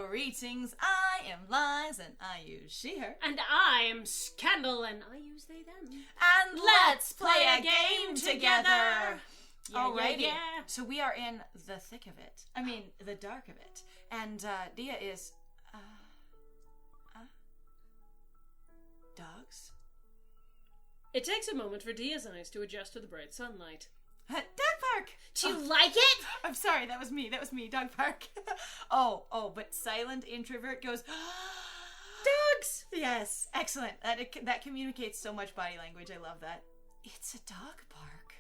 Greetings, I am Liz, and I use she, her. And I'm Scandal, and I use they, them. And let's play a game together! Alrighty. Yeah. So we are in the thick of it. I mean, the dark of it. And Dia is... dogs? It takes a moment for Dia's eyes to adjust to the bright sunlight. Dog park! Do you like it? I'm sorry, that was me, dog park. But silent introvert goes... Dogs! Yes, excellent. That communicates so much body language, I love that. It's a dog park.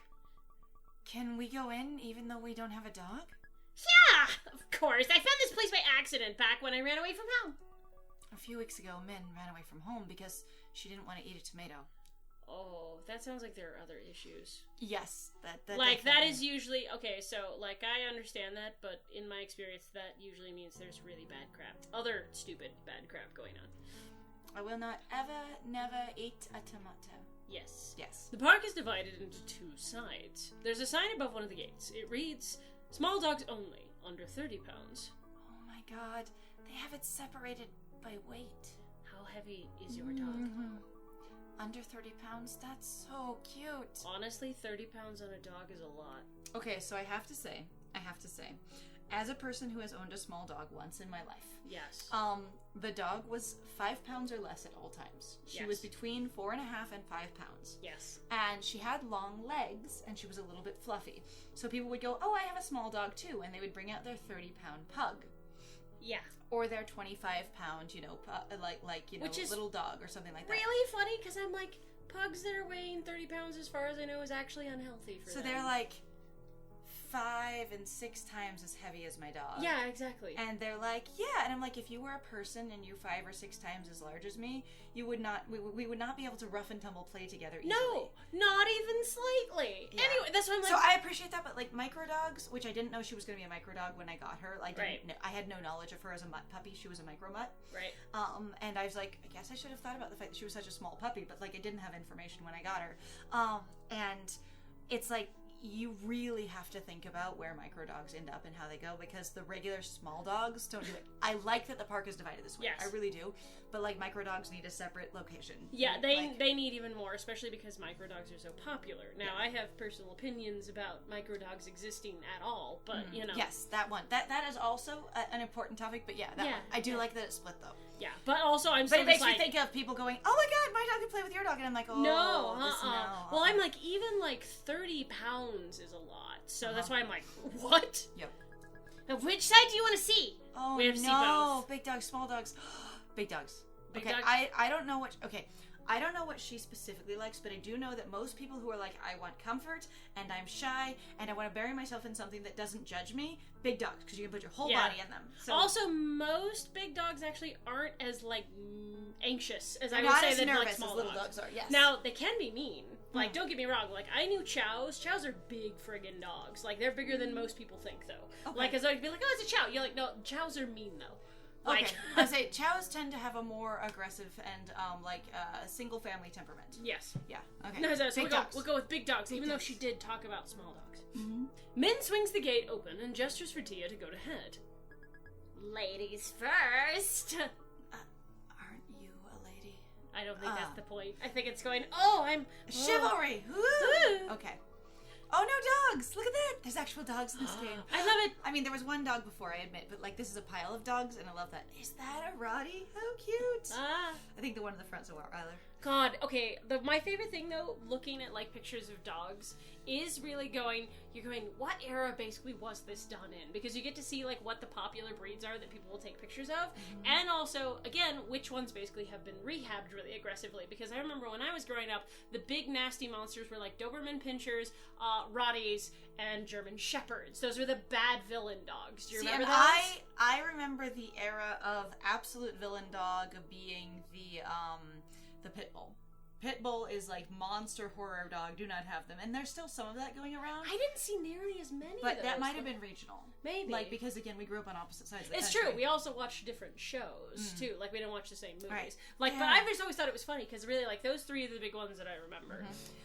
Can we go in even though we don't have a dog? Yeah, of course. I found this place by accident back when I ran away from home. A few weeks ago, Min ran away from home because she didn't want to eat a tomato. Oh, that sounds like there are other issues. Yes, that like, definitely. that is usually... Okay, so, like, I understand that, but in my experience, that usually means there's really bad crap. Other stupid bad crap going on. I will not ever, never eat a tomato. Yes. Yes. The park is divided into two sides. There's a sign above one of the gates. It reads, "Small dogs only, under 30 pounds. Oh my god, they have it separated by weight. How heavy is your dog? Mm-hmm. Under 30 pounds? That's so cute. Honestly, 30 pounds on a dog is a lot. Okay, so I have to say, as a person who has owned a small dog once in my life, Yes. the dog was 5 pounds or less at all times. She Yes. was between 4.5 and 5 pounds. Yes. And she had long legs, and she was a little bit fluffy. So people would go, oh, I have a small dog too, and they would bring out their 30-pound pug. Yeah. Or their 25-pound, Which is little dog or something like that. Really funny, because I'm like, pugs that are weighing 30 pounds, as far as I know, is actually unhealthy for them. So they're like 5 and 6 times as heavy as my dog. Yeah, exactly. And they're like, yeah. And I'm like, if you were a person and you 5 or 6 times as large as me, you would not. We would not be able to rough and tumble play together easily. No, not even slightly. Yeah. Anyway, that's why I'm like. So I appreciate that, but like micro dogs, which I didn't know she was going to be a micro dog when I got her. Like, Right. I had no knowledge of her as a mutt puppy. She was a micro mutt. Right. And I was like, I guess I should have thought about the fact that she was such a small puppy, but like I didn't have information when I got her. And it's like, you really have to think about where micro dogs end up and how they go, because the regular small dogs don't do it. I like that the park is divided this way. Yes. I really do. But like micro dogs need a separate location. Yeah, Like, they need even more, especially because micro dogs are so popular. Now, I have personal opinions about micro dogs existing at all, but you know. Yes, that one. That is also an important topic, but yeah, that one. I do like that it's split though. Yeah, but also I'm But so it makes like, me think of people going, oh my god, my dog can play with your dog, and I'm like, oh, no, no. Well, I'm like, even like 30 pounds is a lot, so that's why I'm like, what? Yep. Now, which side do you want to see? Oh We have to see no, both. big dogs, small dogs, big dogs. Big Okay, dog- I don't know what. Okay, I don't know what she specifically likes, but I do know that most people who are like, I want comfort and I'm shy and I want to bury myself in something that doesn't judge me, big dogs, because you can put your whole body in them. So Also, most big dogs actually aren't as like anxious as I would not say as that nervous like small as little dogs are. Yes. Now, they can be mean. Like, don't get me wrong. Like, I knew chows. Chows are big friggin' dogs. Like, they're bigger than most people think, though. Okay. Like, because I'd be like, oh, it's a chow. You're like, no, chows are mean, though. Okay, Like, I say chows tend to have a more aggressive and single family temperament. yes. Yeah. Okay. No, so Big dogs. we'll go with big dogs, even though she did talk about small dogs. Min swings the gate open and gestures for Tia to go to head. Ladies first. Aren't you a lady? I don't think that's the point. I think it's going, I'm... Chivalry. Woo! Okay. Oh no, dogs! Look at that! There's actual dogs in this game. I love it. I mean, there was one dog before, I admit, but like this is a pile of dogs, and I love that. Is that a Roddy? How cute! I think the one in the front's a Rottweiler. God, okay, my favorite thing, though, looking at, like, pictures of dogs, is really you're going, what era basically was this done in? Because you get to see, like, what the popular breeds are that people will take pictures of, and also, again, which ones basically have been rehabbed really aggressively, because I remember when I was growing up, the big nasty monsters were, like, Doberman Pinschers, Rotties, and German Shepherds. Those were the bad villain dogs. Do you remember those? I remember the era of absolute villain dog being the pit bull. Pit bull is like monster horror dog. Do not have them, and there's still some of that going around. I didn't see nearly as many. But of that those, might have been regional. Maybe. Like, because again, we grew up on opposite sides of the It's country. true. We also watched different shows too. Like, we didn't watch the same movies. Right. Like, Yeah. but I've just always thought it was funny because really, like, those three are the big ones that I remember.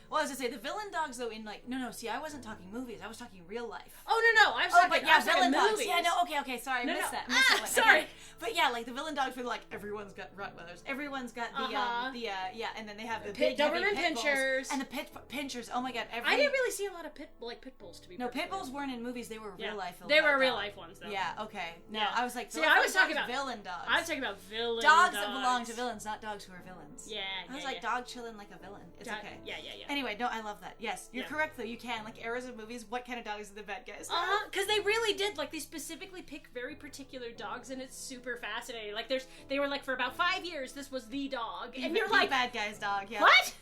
Well, as I say, the villain dogs though in like no, see, I wasn't talking movies. I was talking real life. Oh no, I was talking, But I yeah, was talking villain dogs. movies. Yeah, no, okay, sorry, I missed that. Ah, one. sorry. Okay. But yeah, like the villain dogs were like, everyone's got Rottweilers, everyone's got the and then they have the Pit big heavy Doberman pit bulls. pinchers. And the pinchers, oh my god, I didn't really see a lot of pit bulls, to be No, perfectly pit bulls weren't in movies, they were real life. They were real life ones, though. Yeah, okay. No, Yeah. I was like, see, I was talking about villain dogs. I was talking about villain dogs that belong to villains, not dogs who are villains. Yeah, I was like, dog chilling like a villain. It's okay. Yeah. Anyway, no, I love that. Yes, you're correct, though. You can. Like, eras of movies, what kind of dogs are the bad guys? Because they really did, like, they specifically pick very particular dogs, and it's super fascinating. Like, they were like, for about 5 years, this was the dog. And you're like, bad guy's dog, yeah. What?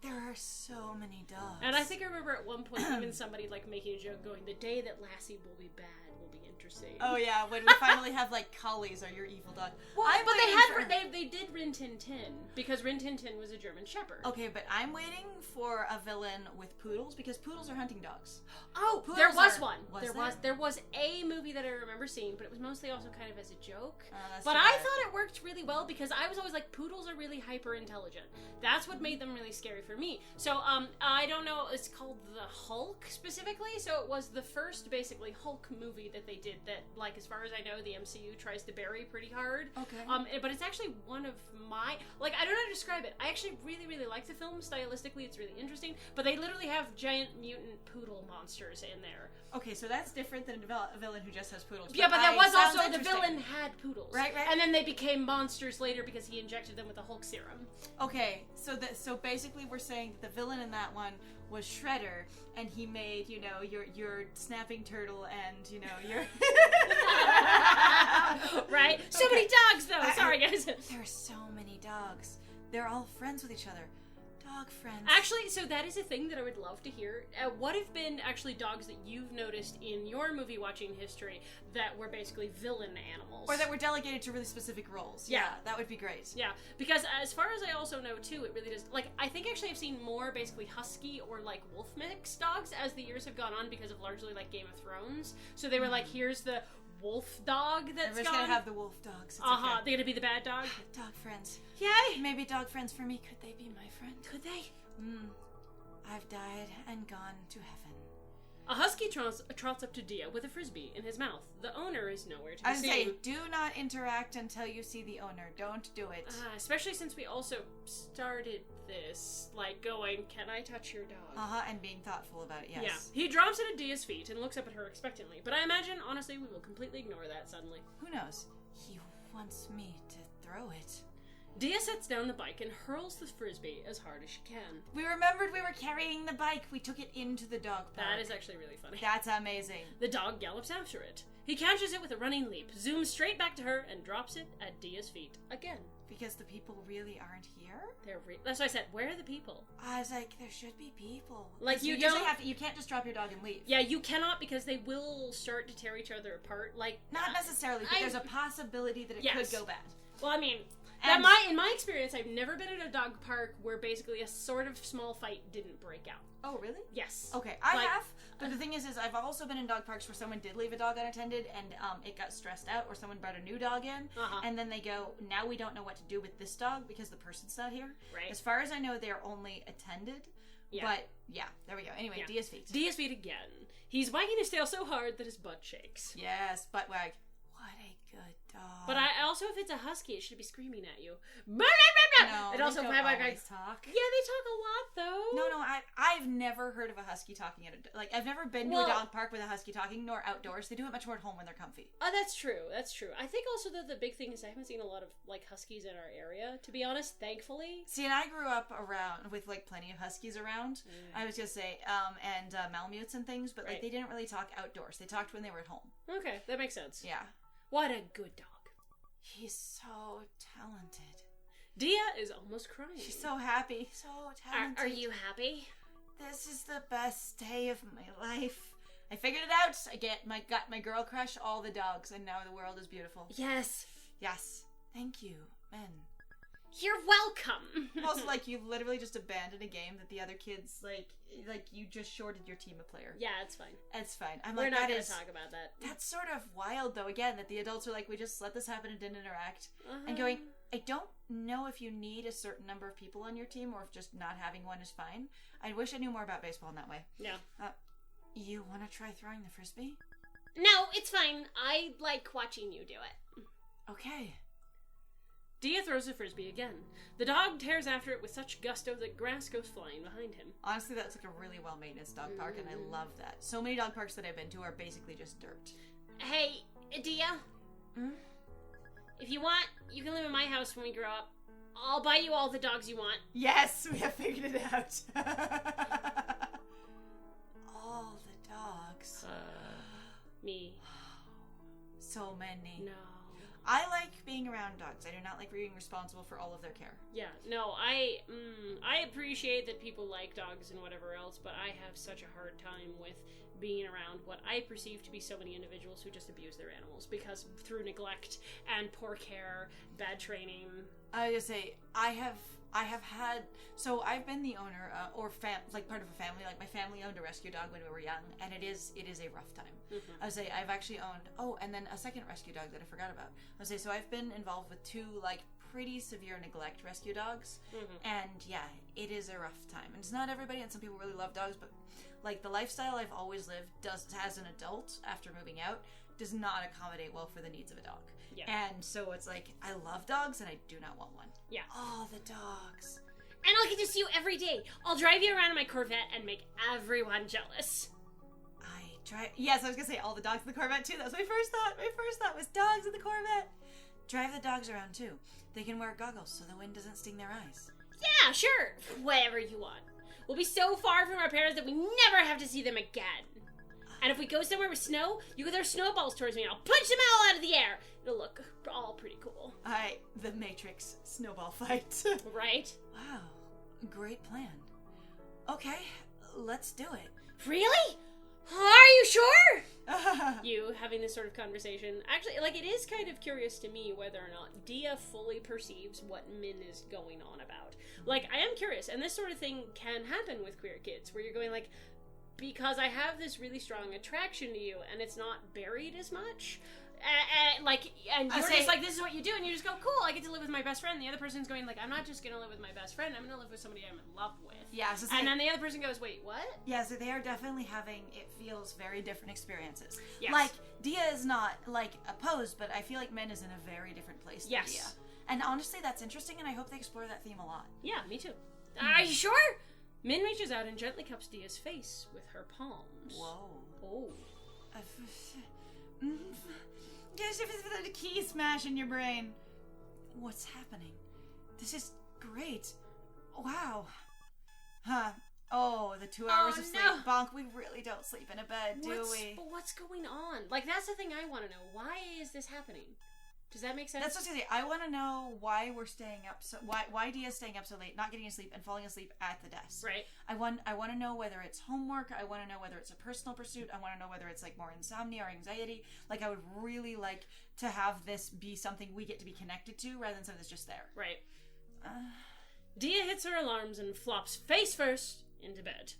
There are so many dogs. And I think I remember at one point even somebody, like, making a joke going, the day that Lassie will be bad will be interesting. Oh, yeah, when we finally have, like, collies are your evil dog. Well, but they did Rin Tin Tin, because Rin Tin Tin was a German Shepherd. Okay, but I'm waiting for a villain with poodles, because poodles are hunting dogs. Oh, poodles there was are, one. There was a movie that I remember seeing, but it was mostly also kind of as a joke. But I thought it worked really well, because I was always like, poodles are really hyper intelligent. That's what made them really scary for me. So I don't know, it's called The Hulk specifically, so it was the first basically Hulk movie that they did that, like, as far as I know, the MCU tries to bury pretty hard. Okay. But it's actually one of my, like, I don't know how to describe it. I actually really, really like the film. Stylistically, it's really interesting, but they literally have giant mutant poodle monsters in there. Okay, so that's different than a villain who just has poodles. Yeah, but there was also, the villain had poodles. Right. And then they became monsters later because he injected them with the Hulk serum. Okay, so basically we're saying that the villain in that one was Shredder, and he made, you know, your snapping turtle and, you know, your... Right? So many dogs, though! Sorry, guys. There are so many dogs. They're all friends with each other. Dog friends. Actually, so that is a thing that I would love to hear. What have been actually dogs that you've noticed in your movie watching history that were basically villain animals? Or that were delegated to really specific roles. Yeah, that would be great. Yeah, because as far as I also know, too, it really does... Like, I think actually I've seen more basically husky or, like, wolf mix dogs as the years have gone on because of largely, like, Game of Thrones. So they were like, here's the wolf dog that's Everyone's gone. gonna have the wolf dogs. Okay. They're gonna be the bad dog? Dog friends. Yay! Maybe dog friends for me. Could they be my friend? Could they? I've died and gone to heaven. A husky trots up to Dia with a frisbee in his mouth. The owner is nowhere to be I seen. say, do not interact until you see the owner. Don't do it. Especially since we also started this, like, going, can I touch your dog? And being thoughtful about it, yes. Yeah. He drops it at Dia's feet and looks up at her expectantly. But I imagine, honestly, we will completely ignore that suddenly. Who knows? He wants me to throw it. Dia sets down the bike and hurls the frisbee as hard as she can. We remembered we were carrying the bike. We took it into the dog park. That is actually really funny. That's amazing. The dog gallops after it. He catches it with a running leap, zooms straight back to her, and drops it at Dia's feet again. Because the people really aren't here? That's why I said, where are the people? I was like, there should be people. Like, you don't have to, you can't just drop your dog and leave. Yeah, you cannot, because they will start to tear each other apart. Like, not necessarily, but there's a possibility that it could go bad. Well, I mean, in my experience, I've never been at a dog park where basically a sort of small fight didn't break out. Oh, really? Yes. Okay, I have. But the thing is I've also been in dog parks where someone did leave a dog unattended and it got stressed out, or someone brought a new dog in, and then they go, now we don't know what to do with this dog because the person's not here. Right. As far as I know, they're only attended. Yeah. But, yeah, there we go. Anyway, Dia's feet. Dia's feet again. He's wagging his tail so hard that his butt shakes. Yes, butt wag. What a good dog. But also, if it's a husky, it should be screaming at you. No, it also they don't always talk. Yeah, they talk a lot, though. No, I've never heard of a husky talking at a... Like, I've never been to a dog park with a husky talking, nor outdoors. They do it much more at home when they're comfy. Oh, that's true. That's true. I think also that the big thing is I haven't seen a lot of, like, huskies in our area, to be honest, thankfully. See, and I grew up around with, like, plenty of huskies around. I was gonna say, and Malamutes and things, but, like, they didn't really talk outdoors. They talked when they were at home. Okay, that makes sense. Yeah. What a good dog. He's so talented. Dia is almost crying. She's so happy. So talented. Are you happy? This is the best day of my life. I figured it out. Got my girl crush, all the dogs, and now the world is beautiful. Yes. Yes. Thank you, men. You're welcome. Also, like, you literally just abandoned a game that the other kids, like you just shorted your team a player. Yeah, it's fine. It's fine. We're not going to talk about that. That's sort of wild, though, again, that the adults are like, we just let this happen and didn't interact. And going, I don't know if you need a certain number of people on your team or if just not having one is fine. I wish I knew more about baseball in that way. Yeah. You want to try throwing the frisbee? No, it's fine. I like watching you do it. Okay. Dia throws a frisbee again. The dog tears after it with such gusto that grass goes flying behind him. Honestly, that's like a really well-maintenance dog park, and I love that. So many dog parks that I've been to are basically just dirt. Hey, Dia. If you want, you can live in my house when we grow up. I'll buy you all the dogs you want. Yes, we have figured it out. All the dogs. Me. So many. No. I like being around dogs. I do not like being responsible for all of their care. Yeah, no, I appreciate that people like dogs and whatever else, but I have such a hard time with being around what I perceive to be so many individuals who just abuse their animals because through neglect and poor care, bad training. I just say I have had, so I've been the owner like part of a family. Like my family owned a rescue dog when we were young, and it is a rough time. I would say I've actually owned and then a second rescue dog that I forgot about. I would say so I've been involved with two like pretty severe neglect rescue dogs, and yeah, it is a rough time. And it's not everybody, and some people really love dogs, but like the lifestyle I've always lived as an adult after moving out does not accommodate well for the needs of a dog. Yeah. And so it's like I love dogs and I do not want one. Yeah. All the dogs. And I'll get to see you every day. I'll drive you around in my Corvette and make everyone jealous. Yes, I was gonna say all the dogs in the Corvette too. That was my first thought. My first thought was dogs in the Corvette. Drive the dogs around too. They can wear goggles so the wind doesn't sting their eyes. Yeah, sure. Whatever you want. We'll be so far from our parents that we never have to see them again. And if we go somewhere with snow, you can throw snowballs towards me and I'll punch them all out of the air. It'll look all pretty cool. Alright, the Matrix snowball fight. Right? Wow, great plan. Okay, let's do it. Really? Are you sure? You having this sort of conversation. Actually, like, it is kind of curious to me whether or not Dia fully perceives what Min is going on about. Like, I am curious, and this sort of thing can happen with queer kids, where you're going like, because I have this really strong attraction to you, and it's not buried as much. And you're just like, this is what you do, and you just go, cool, I get to live with my best friend. The other person's going like, I'm not just gonna live with my best friend, I'm gonna live with somebody I'm in love with. Yeah, so and then the other person goes, wait, what? Yeah, so they are definitely having, it feels very different experiences. Yes. Like, Dia is not, like, opposed, but I feel like Min is in a very different place than Dia. And honestly, that's interesting, and I hope they explore that theme a lot. Yeah, me too. Are you sure? Min reaches out and gently cups Dia's face with her palms. Whoa. Oh. There's a key smash in your brain. What's happening? This is great. Wow. Huh. Oh, the 2 hours of sleep. No. Bonk, we really don't sleep in a bed, do we? But what's going on? Like, that's the thing I want to know. Why is this happening? Does that make sense? That's what I was gonna say. I want to know why we're staying up so why Dia's staying up so late, not getting asleep, and falling asleep at the desk. Right. I want to know whether it's homework. I want to know whether it's a personal pursuit. I want to know whether it's like more insomnia or anxiety. Like I would really like to have this be something we get to be connected to rather than something that's just there. Right. Dia hits her alarms and flops face first into bed.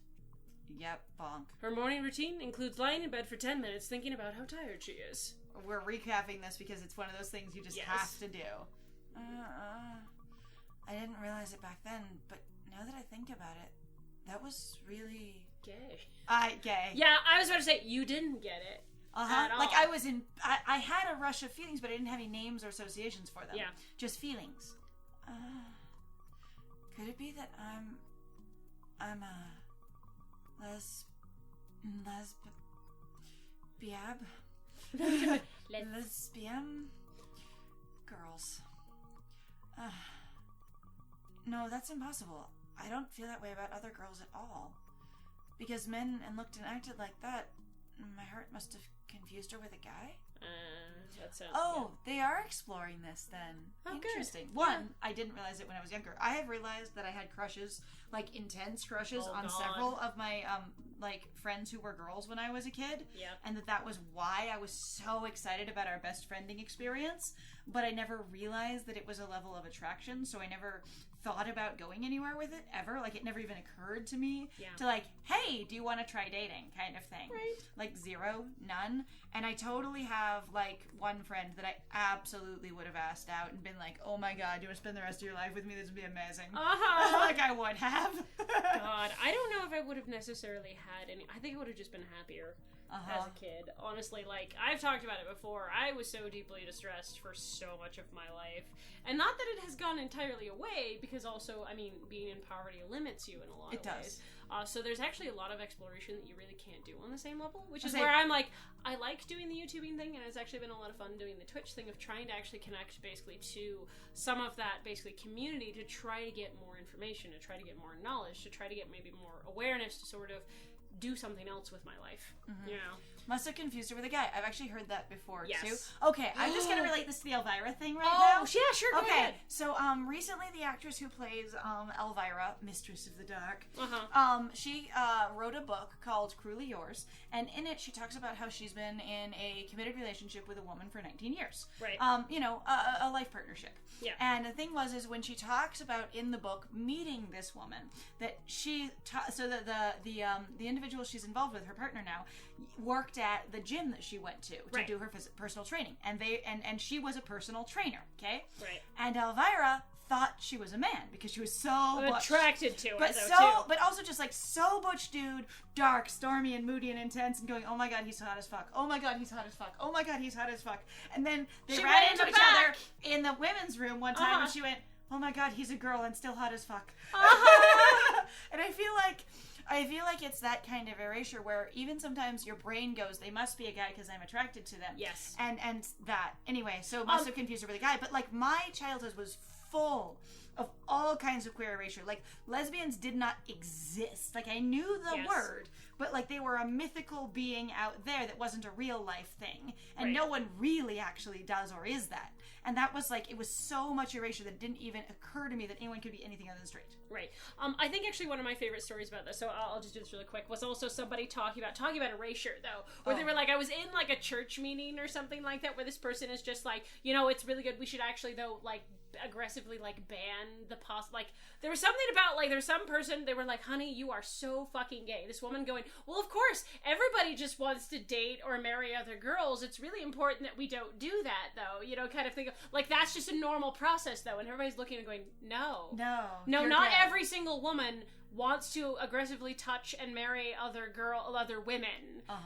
Yep, bonk. Her morning routine includes lying in bed for 10 minutes thinking about how tired she is. We're recapping this because it's one of those things you just have to do. I didn't realize it back then, but now that I think about it, that was really gay. Gay. Yeah, I was about to say, you didn't get it. At all. Like I had a rush of feelings, but I didn't have any names or associations for them. Yeah. Just feelings. Could it be that I'm a lesbian girls. No, that's impossible. I don't feel that way about other girls at all. Because men and looked and acted like that, my heart must have confused her with a guy. That sounds... They are exploring this then. Oh, interesting. Good. One, I didn't realize it when I was younger. I have realized that I had crushes, like intense crushes on several of my like friends who were girls when I was a kid. Yeah. And that was why I was so excited about our best friending experience. But I never realized that it was a level of attraction, so I never thought about going anywhere with it ever. Like it never even occurred to me to like, hey, do you want to try dating kind of thing. Right. Like zero, none. And I totally have like one friend that I absolutely would have asked out and been like, oh my god, do you want to spend the rest of your life with me? This would be amazing. Like I would have. God, I don't know if I would have necessarily had any. I think I would have just been happier. as a kid. Honestly, like, I've talked about it before. I was so deeply distressed for so much of my life. And not that it has gone entirely away, because also, I mean, being in poverty limits you in a lot of ways. So there's actually a lot of exploration that you really can't do on the same level, which is where I'm like, I like doing the YouTubing thing, and it's actually been a lot of fun doing the Twitch thing of trying to actually connect basically to some of that basically community to try to get more information, to try to get more knowledge, to try to get maybe more awareness, to sort of do something else with my life, you know? Must have confused her with a guy. I've actually heard that before, yes. too. Okay, I'm just gonna relate this to the Elvira thing now. Oh, yeah, sure, go ahead. So, recently the actress who plays, Elvira, Mistress of the Dark, she, wrote a book called Cruelly Yours, and in it she talks about how she's been in a committed relationship with a woman for 19 years. Right. You know, a life partnership. Yeah. And the thing is when she talks about in the book meeting this woman, that she, so that the individual she's involved with, her partner now, worked at the gym that she went to do her personal training, and she was a personal trainer, okay? Right. And Elvira thought she was a man because she was so attracted to but it, but also just like so butch dude, dark, stormy, and moody and intense, and going, oh my god, he's hot as fuck. Oh my god, he's hot as fuck. Oh my god, he's hot as fuck. And then they ran into each other in the women's room one time, and she went, oh my god, he's a girl and still hot as fuck. And I feel like it's that kind of erasure where even sometimes your brain goes, they must be a guy because I'm attracted to them. Yes. And that. Anyway, so must have confused her with a guy. But, like, my childhood was full of all kinds of queer erasure. Like, lesbians did not exist. Like, I knew the word, but, like, they were a mythical being out there that wasn't a real life thing. And no one really actually does or is that. And that was, like, it was so much erasure that it didn't even occur to me that anyone could be anything other than straight. Right. I think actually one of my favorite stories about this, so I'll just do this really quick, was also somebody talking about erasure, though, where they were like, I was in, like, a church meeting or something like that, where this person is just like, you know, it's really good, we should actually, though, like, aggressively, like, ban the like, there was something about, like, there's some person, they were like, honey, you are so fucking gay. This woman going, well, of course, everybody just wants to date or marry other girls. It's really important that we don't do that, though, you know, kind of thing. Like, that's just a normal process, though, and everybody's looking and going, no, not gay. every single woman wants to aggressively touch and marry other women.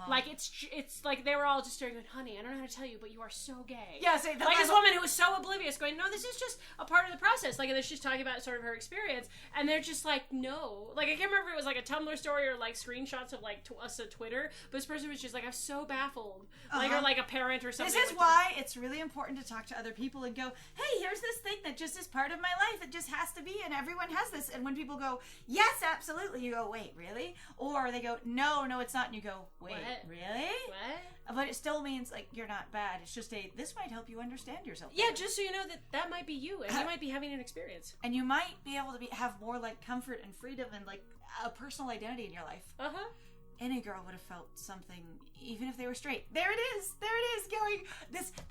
Like, it's like they were all just staring going, honey, I don't know how to tell you, but you are so gay. Yeah, like this woman who was so oblivious going, no, this is just a part of the process. Like, and she's talking about sort of her experience, and they're just like, no. Like, I can't remember if it was like a Tumblr story or like screenshots of like us on Twitter, but this person was just like, I'm so baffled. Like, or like a parent or something. This is why it's really important to talk to other people and go, hey, here's this thing that just is part of my life. It just has to be, and everyone has this. And when people go, yes, absolutely, you go, wait, really? Or they go, no, it's not, and you go, wait, what? Really? What? But it still means, like, you're not bad. It's just this might help you understand yourself better. Yeah, just so you know that might be you, and you might be having an experience. And you might be able to have more, like, comfort and freedom and, like, a personal identity in your life. Any girl would have felt something, even if they were straight. There it is, going,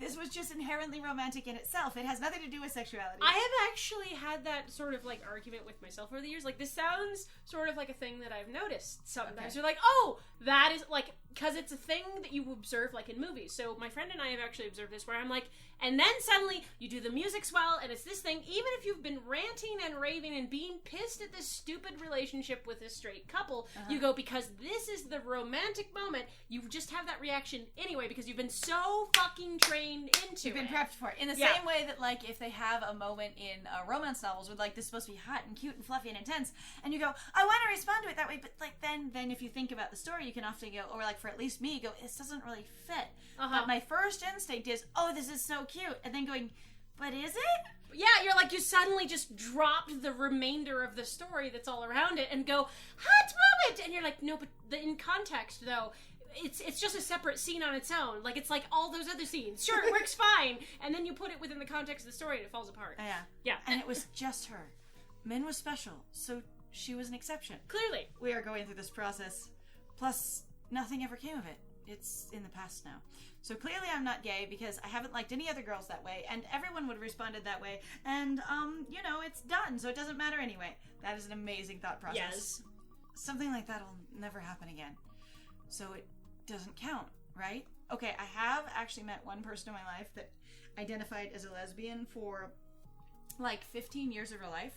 this was just inherently romantic in itself. It has nothing to do with sexuality. I have actually had that sort of, like, argument with myself over the years. Like, this sounds sort of like a thing that I've noticed sometimes. Okay. You're like, oh, that is, like, because it's a thing that you observe, like, in movies. So my friend and I have actually observed this, where I'm like, and then suddenly you do the music swell, and it's this thing, even if you've been ranting and raving and being pissed at this stupid relationship with this straight couple, you go, because this is the romantic moment, you just have that reaction anyway, because you've been so fucking trained into You've been prepped for it. In the same way that, like, if they have a moment in romance novels where, like, this is supposed to be hot and cute and fluffy and intense, and you go, I want to respond to it that way, but, like, then if you think about the story, you can often go, or, like, for at least me, go, this doesn't really fit. But my first instinct is, oh, this is so cute, and then going, but is it? Yeah, you're like, you suddenly just dropped the remainder of the story that's all around it and go, hot moment! And you're like, no, but in context, though, it's just a separate scene on its own. Like, it's like all those other scenes. Sure, it works fine. And then you put it within the context of the story and it falls apart. Yeah. And it was just her. Min was special, so she was an exception. Clearly. We are going through this process. Plus, nothing ever came of it. It's in the past now. So clearly I'm not gay because I haven't liked any other girls that way, and everyone would have responded that way, and, you know, it's done, so it doesn't matter anyway. That is an amazing thought process. Yes. Something like that will never happen again. So it doesn't count, right? Okay, I have actually met one person in my life that identified as a lesbian for, like, 15 years of her life,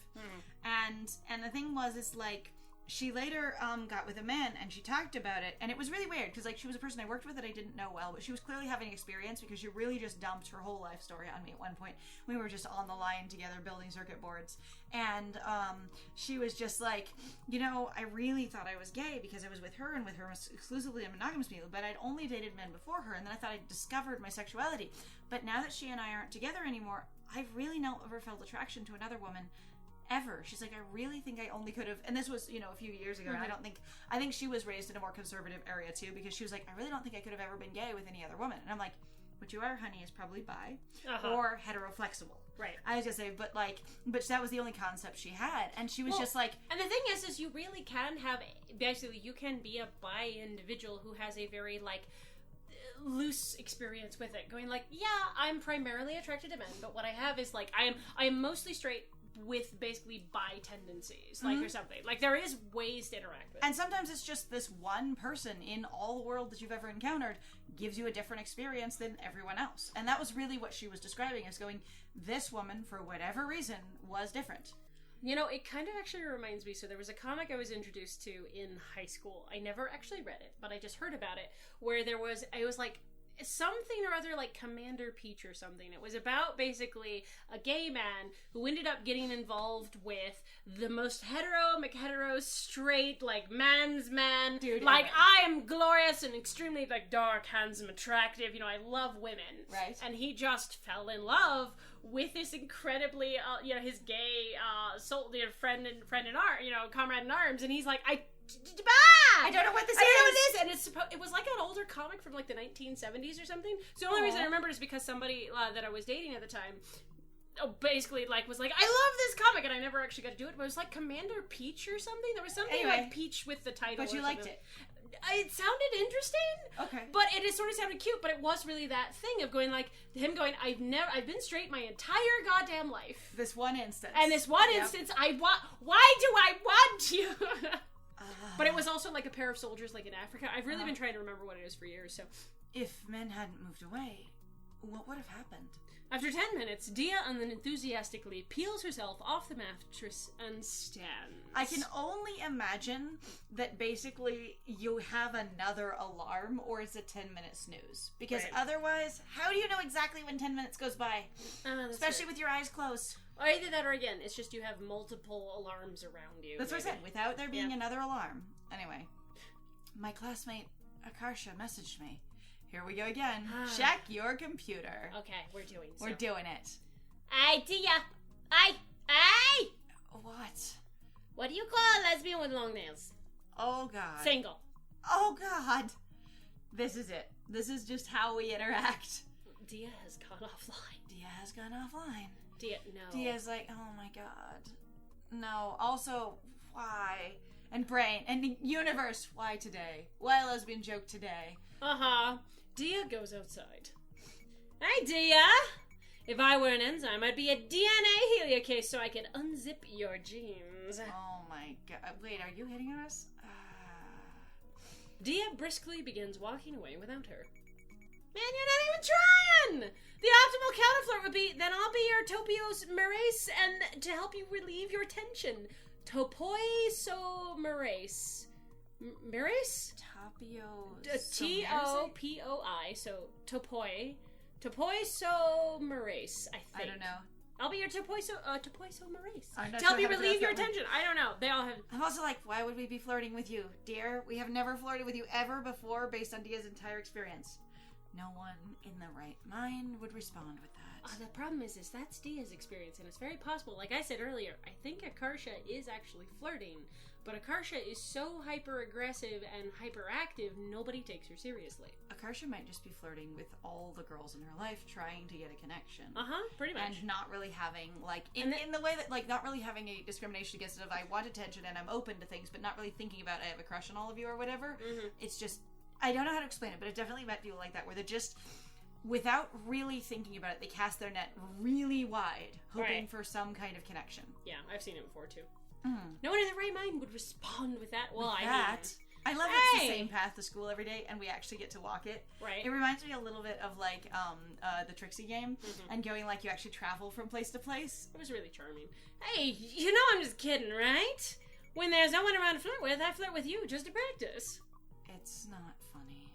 and the thing was, it's like, she later got with a man, and she talked about it, and it was really weird because like she was a person I worked with that I didn't know well, but she was clearly having experience because she really just dumped her whole life story on me at one point. We were just on the line together building circuit boards, and she was just like, you know, I really thought I was gay because I was with her and with her exclusively a monogamous people, but I'd only dated men before her, and then I thought I'd discovered my sexuality. But now that she and I aren't together anymore, I've really never felt attraction to another woman ever. She's like, I really think I only could have, and this was, you know, a few years ago. Mm-hmm. I think she was raised in a more conservative area too, because she was like, I really don't think I could have ever been gay with any other woman. And I'm like, what you are, honey, is probably bi or hetero-flexible. Right. I was gonna say, but that was the only concept she had, and she was just like. And the thing is you really can have, basically, you can be a bi individual who has a very like loose experience with it, going like, yeah, I'm primarily attracted to men, but what I have is like I am mostly straight with basically bi tendencies, like, or something. Like, there is ways to interact with. And sometimes it's just this one person in all the world that you've ever encountered gives you a different experience than everyone else. And that was really what she was describing as going, this woman, for whatever reason, was different. You know, it kind of actually reminds me, so there was a comic I was introduced to in high school. I never actually read it, but I just heard about it, where it was like, something or other like Commander Peach or something. It was about basically a gay man who ended up getting involved with the most hetero straight, like man's man. Dude, like I am glorious and extremely like dark, handsome, attractive. You know, I love women. Right. And he just fell in love with this incredibly, his gay friend in arms, comrade in arms, and he's like, I don't know what this is. I don't know what it is. And it was like an older comic from like the 1970s or something. So the only reason I remember is because somebody that I was dating at the time basically like was like, I love this comic, and I never actually got to do it, but it was like Commander Peach or something. There was something like Peach with the title. But you liked it. It sounded interesting. Okay. But it sort of sounded cute, but it was really that thing of going like, him going, I've been straight my entire goddamn life. This one instance. And this one instance, why do I want you? But it was also like a pair of soldiers like in Africa. I've really been trying to remember what it is for years, so. If men hadn't moved away, what would have happened? After 10 minutes, Dia enthusiastically peels herself off the mattress and stands. I can only imagine that basically you have another alarm, or it's a 10-minute snooze. Because otherwise, how do you know exactly when 10 minutes goes by? Especially with your eyes closed. Or either that, or again, it's just you have multiple alarms around you. That's what I said, without there being another alarm. Anyway, my classmate Akarsha messaged me. Here we go again. Check your computer. Okay, we're doing so. We're doing it. Hey, Dia! What? What do you call a lesbian with long nails? Oh, God. Single. Oh, God. This is it. This is just how we interact. Dia has gone offline. Dia, no. Dia's like, oh my God. No. Also, why? And brain. And universe, why today? Why a lesbian joke today? Dia goes outside. Hey, Dia! If I were an enzyme, I'd be a DNA heliocase so I could unzip your genes. Oh my God. Wait, are you hitting us? Dia briskly begins walking away without her. Man, you're not even trying! The optimal counterflirt would be, then I'll be your Topios Merace, and to help you relieve your tension. Topoiso Merace. Merace? Tapio. T-O-P-O-I, so Topoi. Topoiso Merace, I think. I don't know. I'll be your Topoiso Merace. To help you relieve your tension. I don't know. They all have... I'm also like, why would we be flirting with you, dear? We have never flirted with you ever before based on Dia's entire experience. No one in the right mind would respond with that. The problem is that's Dia's experience, and it's very possible. Like I said earlier, I think Akarsha is actually flirting, but Akarsha is so hyper-aggressive and hyperactive, nobody takes her seriously. Akarsha might just be flirting with all the girls in her life, trying to get a connection. Pretty much. And not really having, like, in the way that, like, not really having a discrimination against it of I want attention and I'm open to things, but not really thinking about I have a crush on all of you or whatever. It's just, I don't know how to explain it, but I've definitely met people like that where they're just, without really thinking about it, they cast their net really wide, hoping for some kind of connection. Yeah, I've seen it before too. No one in their right mind would respond with that. Well, I love it's the same path to school every day, and we actually get to walk it. Right. It reminds me a little bit of like the Trixie game, and going like you actually travel from place to place. It was really charming. Hey, you know I'm just kidding, right? When there's no one around to flirt with, I flirt with you just to practice. It's not funny.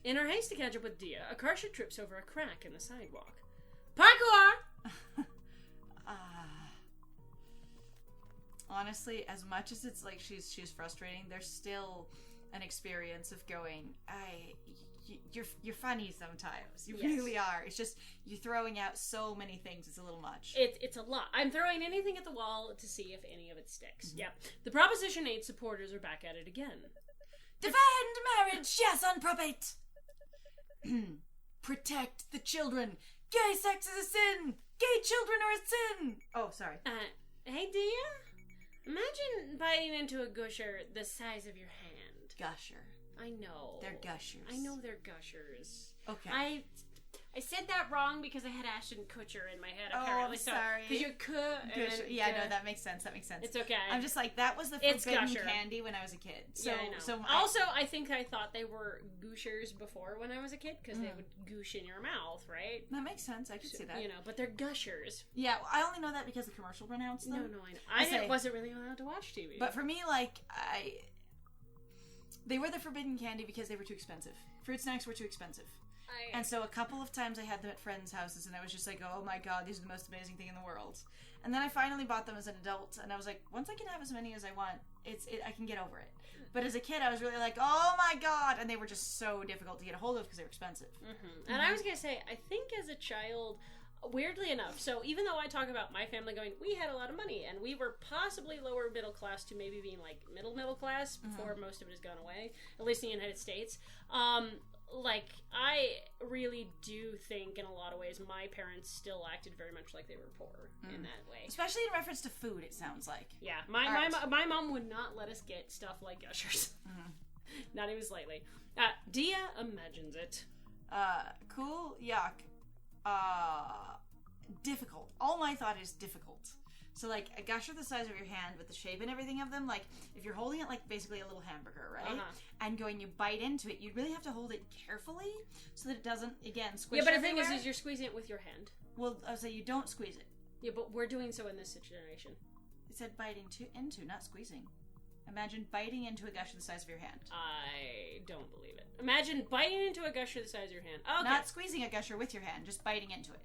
In her haste to catch up with Dia, Akarsha trips over a crack in the sidewalk. Parkour! Honestly, as much as it's like she's frustrating, there's still an experience of going, you're funny sometimes. You really are. It's just you're throwing out so many things. It's a little much. It's a lot. I'm throwing anything at the wall to see if any of it sticks. Mm-hmm. Yep. The Proposition 8 supporters are back at it again. Defend marriage, yes, on probate. Protect the children. Gay sex is a sin. Gay children are a sin. Oh, sorry. Hey, Dia? Imagine biting into a gusher the size of your hand. Gusher. I know. They're gushers. I know they're gushers. Okay. I said that wrong because I had Ashton Kutcher in my head, apparently. apparently. Oh, I'm sorry. Because you're Gusher. Yeah, no, that makes sense. It's okay. I'm just like, that was the forbidden candy when I was a kid. So, yeah, I know. So also, I think I thought they were gushers before when I was a kid because they would goosh in your mouth, right? That makes sense. I can see that. You know, but they're gushers. Yeah, well, I only know that because the commercial pronounced them. No, I know. I wasn't really allowed to watch TV. But for me, like, they were the forbidden candy because they were too expensive. Fruit snacks were too expensive. And so a couple of times I had them at friends' houses, and I was just like, oh my god, these are the most amazing thing in the world. And then I finally bought them as an adult, and I was like, once I can have as many as I want, I can get over it. But as a kid, I was really like, oh my god, and they were just so difficult to get a hold of because they were expensive. Mm-hmm. And I was going to say, I think as a child, weirdly enough, so even though I talk about my family going, we had a lot of money, and we were possibly lower middle class to maybe being like middle class before most of it has gone away, at least in the United States, like, I really do think, in a lot of ways, my parents still acted very much like they were poor in that way. Especially in reference to food, it sounds like. Yeah, my mom would not let us get stuff like Gushers. Not even slightly. Dia imagines it. Cool, yuck. Difficult. All my thought is difficult. So, like, a gusher the size of your hand with the shape and everything of them, like, if you're holding it like basically a little hamburger, right? And you bite into it, you really have to hold it carefully so that it doesn't, again, squish Yeah, but everywhere. the thing is you're squeezing it with your hand. Well, I would say you don't squeeze it. Yeah, but we're doing so in this situation. It said biting into, not squeezing. Imagine biting into a gusher the size of your hand. I don't believe it. Imagine biting into a gusher the size of your hand. Okay. Not squeezing a gusher with your hand, just biting into it.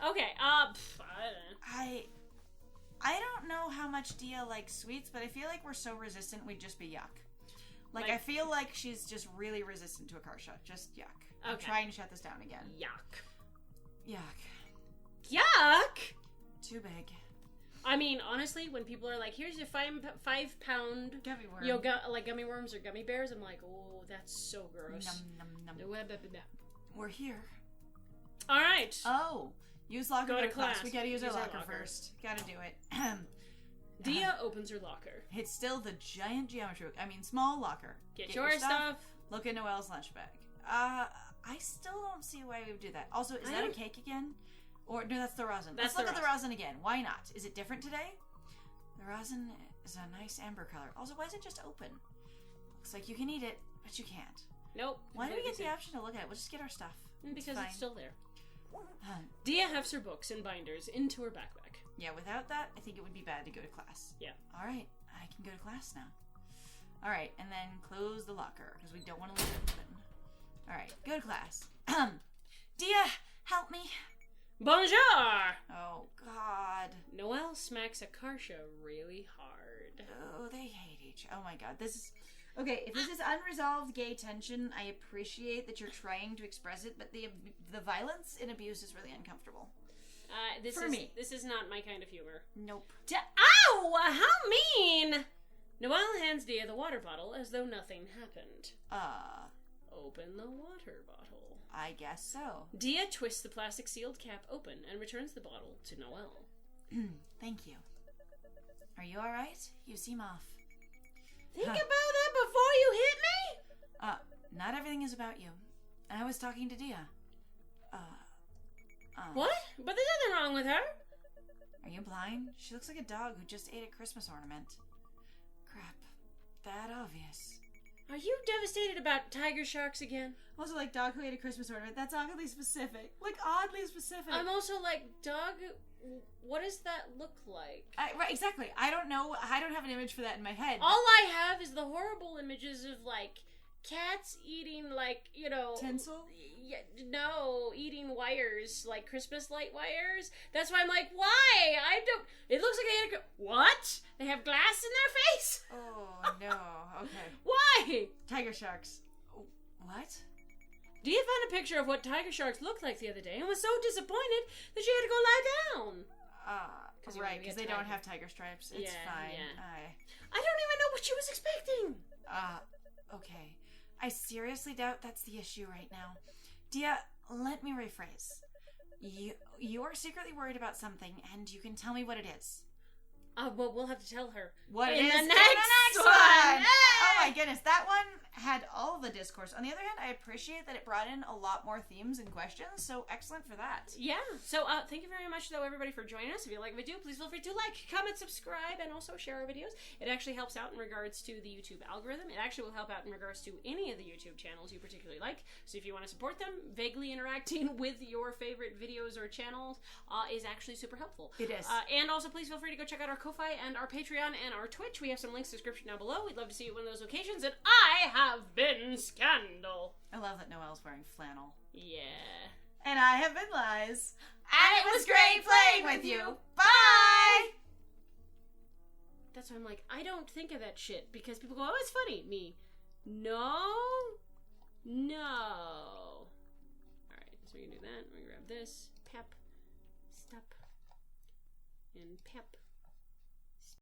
Okay, I don't know. I don't know how much Dia likes sweets, but I feel like we're so resistant we'd just be yuck. Like I feel like she's just really resistant to Akarsha. Just yuck. Okay. I'm trying to shut this down again. Yuck. Yuck! Too big. I mean, honestly, when people are like, here's your 5-pound gummy worm. like gummy worms or gummy bears, I'm like, oh, that's so gross. Nom, nom, nom. We're here. All right. Oh. Use locker. Go to class. We gotta use our locker first. Gotta do it. Dia opens her locker. It's still the giant geometry book. I mean, small locker. Get your stuff. Look at Noelle's lunch bag. I still don't see why we would do that. Also, is that a cake again? Or, no, that's the rosin. Let's look at the rosin again. Why not? Is it different today? The rosin is a nice amber color. Also, why is it just open? Looks like you can eat it, but you can't. Nope. Why do we get the option to look at it? We'll just get our stuff. Because it's still there. Dia hefts her books and binders into her backpack. Yeah, without that, I think it would be bad to go to class. Yeah. All right, I can go to class now. All right, and then close the locker, because we don't want to leave it open. All right, go to class. Dia, help me. Bonjour! Oh, God. Noelle smacks Akarsha really hard. Oh, they hate each other. Oh, my God. This is... Okay, if this is unresolved gay tension, I appreciate that you're trying to express it, but the violence and abuse is really uncomfortable. For me. This is not my kind of humor. Nope. Ow! How mean! Noelle hands Dia the water bottle as though nothing happened. Open the water bottle. I guess so. Dia twists the plastic sealed cap open and returns the bottle to Noelle. Thank you. Are you alright? You seem off. Think about that before you hit me? Not everything is about you. I was talking to Dia. What? But there's nothing wrong with her. Are you blind? She looks like a dog who just ate a Christmas ornament. Crap. That obvious. Are you devastated about tiger sharks again? Also, like, dog who ate a Christmas ornament. That's oddly specific. Like, oddly specific. I'm also like, dog what does that look like? Right, exactly. I don't know. I don't have an image for that in my head. All I have is the horrible images of, like, cats eating, like, you know... Tinsel? Yeah, no, eating wires, like Christmas light wires. That's why I'm like, why? I don't... It looks like they had What? They have glass in their face? Oh, no. Okay. Why? Tiger sharks. What? Dia found a picture of what tiger sharks looked like the other day and was so disappointed that she had to go lie down. Right, because they don't have tiger stripes. It's fine. Yeah. I don't even know what she was expecting. Okay. I seriously doubt that's the issue right now. Dia, let me rephrase. You're secretly worried about something, and you can tell me what it is. Well, we'll have to tell her. What in it is the next one! Hey! Hey! Oh my goodness, that one had all the discourse. On the other hand, I appreciate that it brought in a lot more themes and questions, so excellent for that. Yeah, so thank you very much, though, everybody, for joining us. If you like what we do, please feel free to like, comment, subscribe, and also share our videos. It actually helps out in regards to the YouTube algorithm. It actually will help out in regards to any of the YouTube channels you particularly like. So if you want to support them, vaguely interacting with your favorite videos or channels is actually super helpful. It is. And also, please feel free to go check out our Ko-Fi and our Patreon and our Twitch. We have some links in the description down below. We'd love to see you at one of those locations. And I have been Scandal. I love that Noelle's wearing flannel. Yeah. And I have been Lies. And it was great playing with you. Bye! That's why I'm like, I don't think of that shit. Because people go, oh, it's funny. Me. No. No. Alright, so we can do that. We can grab this. Pep. Step. And pep.